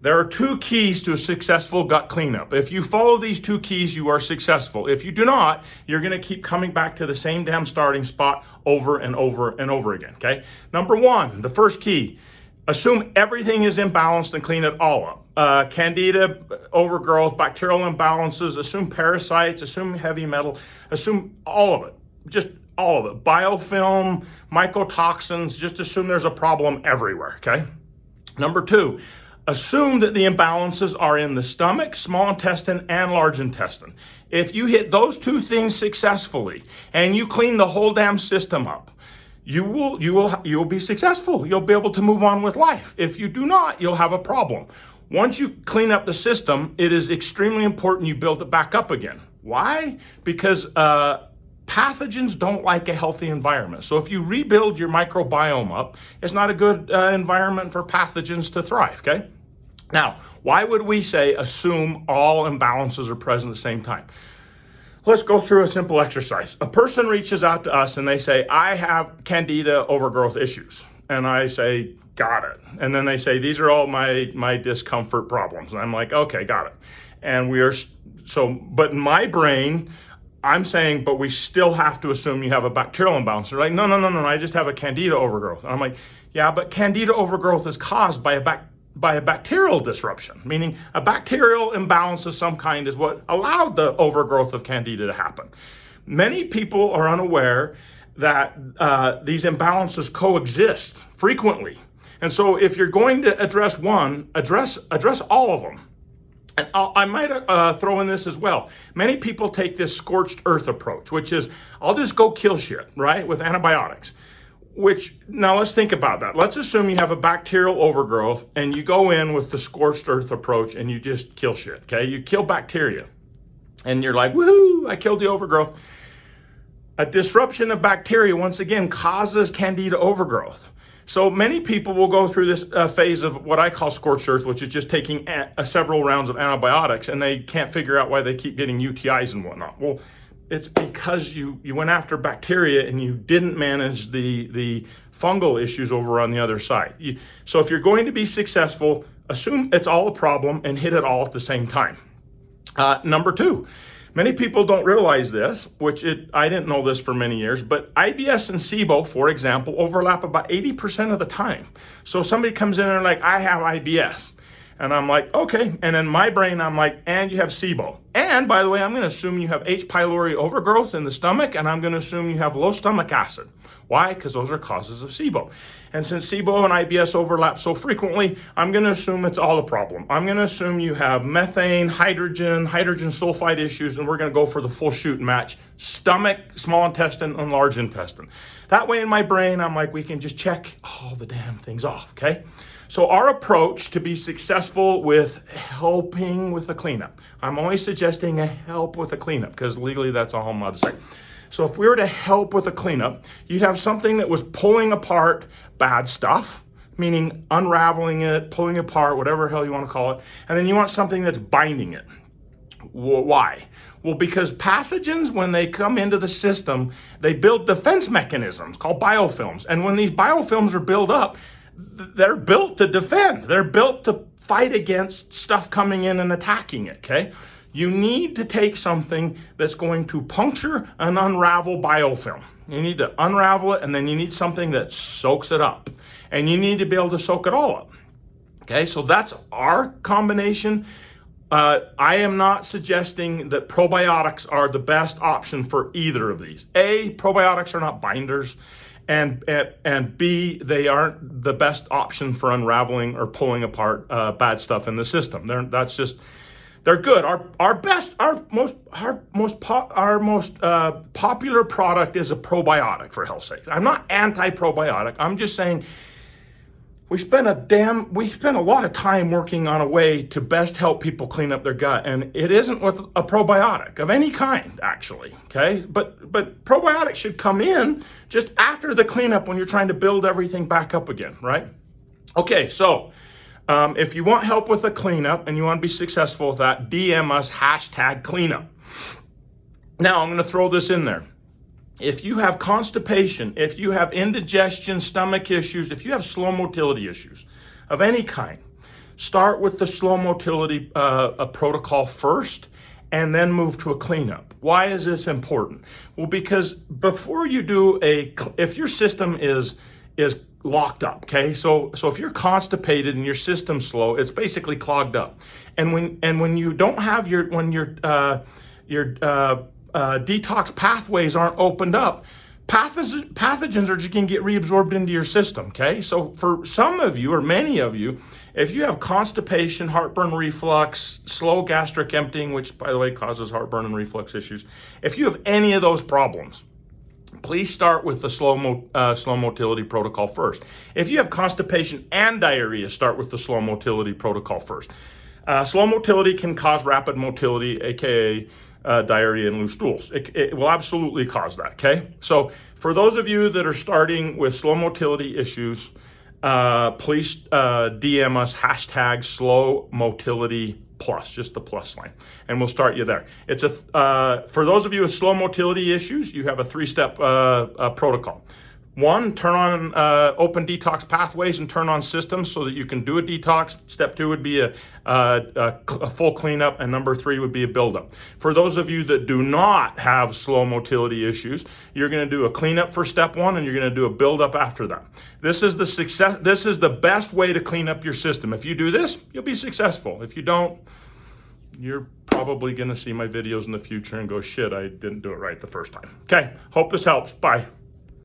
There are two keys to a successful gut cleanup. If you follow these two keys, you are successful. If you do not, you're going to keep coming back to the same damn starting spot over and over and over again, okay? Number one, the first key, assume everything is imbalanced and clean it all up. Candida, overgrowth, bacterial imbalances, assume parasites, assume heavy metal, assume all of it, just all of it. Biofilm, mycotoxins, just assume there's a problem everywhere, okay? Number two, assume that the imbalances are in the stomach, small intestine, and large intestine. If you hit those two things successfully and you clean the whole damn system up, you will be successful. You'll be able to move on with life. If you do not, you'll have a problem. Once you clean up the system, it is extremely important you build it back up again. Why? Because pathogens don't like a healthy environment. So if you rebuild your microbiome up, it's not a good environment for pathogens to thrive, okay? Now, why would we say assume all imbalances are present at the same time? Let's go through a simple exercise. A person reaches out to us and they say, I have candida overgrowth issues. And I say, got it. And then they say, these are all my discomfort problems. And I'm like, okay, got it. And but in my brain, I'm saying, but we still have to assume you have a bacterial imbalance. They're like, no, I just have a candida overgrowth. And I'm like, yeah, but candida overgrowth is caused by a bacterial disruption, meaning a bacterial imbalance of some kind is what allowed the overgrowth of candida to happen. Many people are unaware that these imbalances coexist frequently. And so if you're going to address one, address all of them. And I might throw in this as well. Many people take this scorched earth approach, which is, I'll just go kill shit, right, with antibiotics. Now let's think about that. Let's assume you have a bacterial overgrowth and you go in with the scorched earth approach and you just kill shit, okay? You kill bacteria and you're like, woohoo, I killed the overgrowth. A disruption of bacteria, once again, causes candida overgrowth. So many people will go through this phase of what I call scorched earth, which is just taking several rounds of antibiotics and they can't figure out why they keep getting UTIs and whatnot. Well, it's because you went after bacteria and you didn't manage the fungal issues over on the other side. So if you're going to be successful, assume it's all a problem and hit it all at the same time. Number two, many people don't realize this, I didn't know this for many years, but IBS and SIBO, for example, overlap about 80% of the time. So somebody comes in and like, I have IBS. And I'm like, okay. And in my brain, I'm like, and you have SIBO. And by the way, I'm going to assume you have H. pylori overgrowth in the stomach, and I'm going to assume you have low stomach acid. Why? Because those are causes of SIBO. And since SIBO and IBS overlap so frequently, I'm going to assume it's all a problem. I'm going to assume you have methane, hydrogen sulfide issues, and we're going to go for the full shoot and match: stomach, small intestine, and large intestine. That way in my brain, I'm like, we can just check all the damn things off, okay? So our approach to be successful with helping with the cleanup, I'm only suggesting a help with the cleanup because legally that's all I'm allowed to say. So if we were to help with a cleanup, you'd have something that was pulling apart bad stuff, meaning unraveling it, pulling apart, whatever the hell you want to call it. And then you want something that's binding it. Why? Well, because pathogens, when they come into the system, they build defense mechanisms called biofilms. And when these biofilms are built up, they're built to defend. They're built to fight against stuff coming in and attacking it, okay? You need to take something that's going to puncture and unravel biofilm. You need to unravel it, and then you need something that soaks it up. And you need to be able to soak it all up. Okay, so that's our combination. I am not suggesting that probiotics are the best option for either of these. A, probiotics are not binders. And B, they aren't the best option for unraveling or pulling apart bad stuff in the system. They're good. Our most popular product is a probiotic, for hell's sake. I'm not anti-probiotic. I'm just saying we spend a lot of time working on a way to best help people clean up their gut, and it isn't with a probiotic of any kind, actually, okay? But probiotics should come in just after the cleanup when you're trying to build everything back up again, right? Okay, so if you want help with the cleanup and you want to be successful with that, DM us #cleanup. Now, I'm going to throw this in there. If you have constipation, if you have indigestion, stomach issues, if you have slow motility issues of any kind, start with the slow motility protocol first, and then move to a cleanup. Why is this important? Well, because before you do if your system is locked up, okay? So if you're constipated and your system's slow, it's basically clogged up. And when you don't have your detox pathways aren't opened up, pathogens are just going to get reabsorbed into your system, okay? So for some of you, or many of you, if you have constipation, heartburn, reflux, slow gastric emptying, which by the way causes heartburn and reflux issues, if you have any of those problems, please start with the slow motility protocol first. If you have constipation and diarrhea, start with the slow motility protocol first. Slow motility can cause rapid motility, aka diarrhea and loose stools. It will absolutely cause that, okay? So for those of you that are starting with slow motility issues, please DM us #slowmotility+, just the plus sign, and we'll start you there. It's for those of you with slow motility issues, you have a 3-step protocol. 1, turn on open detox pathways and turn on systems so that you can do a detox. Step 2 would be a full cleanup, and number 3 would be a buildup. For those of you that do not have slow motility issues, you're going to do a cleanup for step 1, and you're going to do a buildup after that. This is the best way to clean up your system. If you do this, you'll be successful. If you don't, you're probably going to see my videos in the future and go, shit, I didn't do it right the first time. Okay, hope this helps. Bye.